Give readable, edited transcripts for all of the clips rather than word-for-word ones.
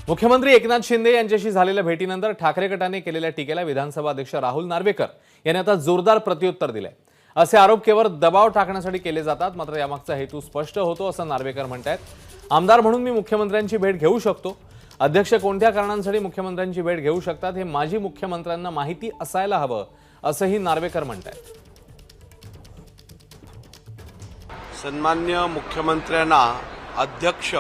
मुख्यमंत्री एकनाथ शिंदे यांच्याशी झालेल्या भेटीनंतर ठाकरे गटाने केलेल्या टीकेला विधानसभा अध्यक्ष राहुल नार्वेकर यांनी आता जोरदार प्रत्युत्तर दिले। असे आरोप केवळ दबाव टाकण्यासाठी केले जातात, मात्र यामागचा हेतू स्पष्ट होतो असं नार्वेकर म्हणतात। आमदार म्हणून मी मुख्यमंत्र्यांची भेट घेऊ शकतो। अध्यक्ष कोणत्या कारणांसाठी मुख्यमंत्र्यांची भेट घेऊ शकतात हे माजी मुख्यमंत्र्यांना माहिती असायला हवं असंही नार्वेकर म्हणतात। सन्मान्य मुख्यमंत्र्यांना अध्यक्ष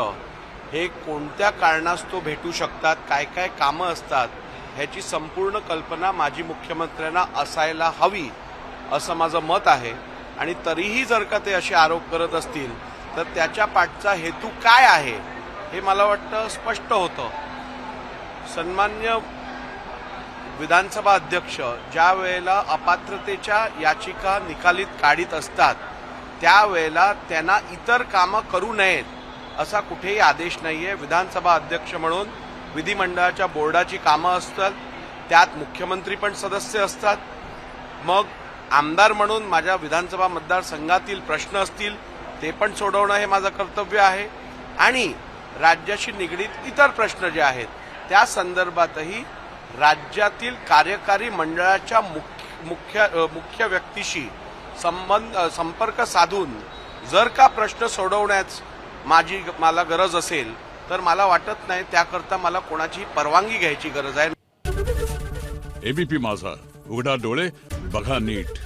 हे कोणत्या कारणास्तव भेटू शकतात, काय काय कामं असतात ह्याची संपूर्ण कल्पना माजी मुख्यमंत्र्यांना असायला हवी असं माझं मत आहे। आणि तरीही जर का ते असे आरोप करत असतील तर त्याच्या पाठचा हेतू काय आहे हे मला वाटतं स्पष्ट होतं। सन्मान्य विधानसभा अध्यक्ष ज्या वेळेला अपात्रतेच्या याचिका निकालीत काढीत असतात त्यावेळेला त्यांना इतर कामं करू नयेत असा कुठेही आदेश नाहीये। विधानसभा अध्यक्ष म्हणून विधिमंडळाच्या बोर्डाची कामं असतात, त्यात मुख्यमंत्री पण सदस्य असतात। मग आमदार म्हणून माझ्या विधानसभा मतदारसंघातील प्रश्न असतील ते पण सोडवणं हे माझं कर्तव्य आहे। आणि राज्याशी निगडीत इतर प्रश्न जे आहेत त्या संदर्भातही राज्यातील कार्यकारी मंडळाच्या मुख्य व्यक्तीशी संपर्क साधून जर का प्रश्न सोडवण्यास मला गरज असेल तर मला वाटत नाही त्याकरता मला कोणाची परवानगी घ्यायची गरज आहे। एबीपी माझा, उघडा डोळे बघा नीट।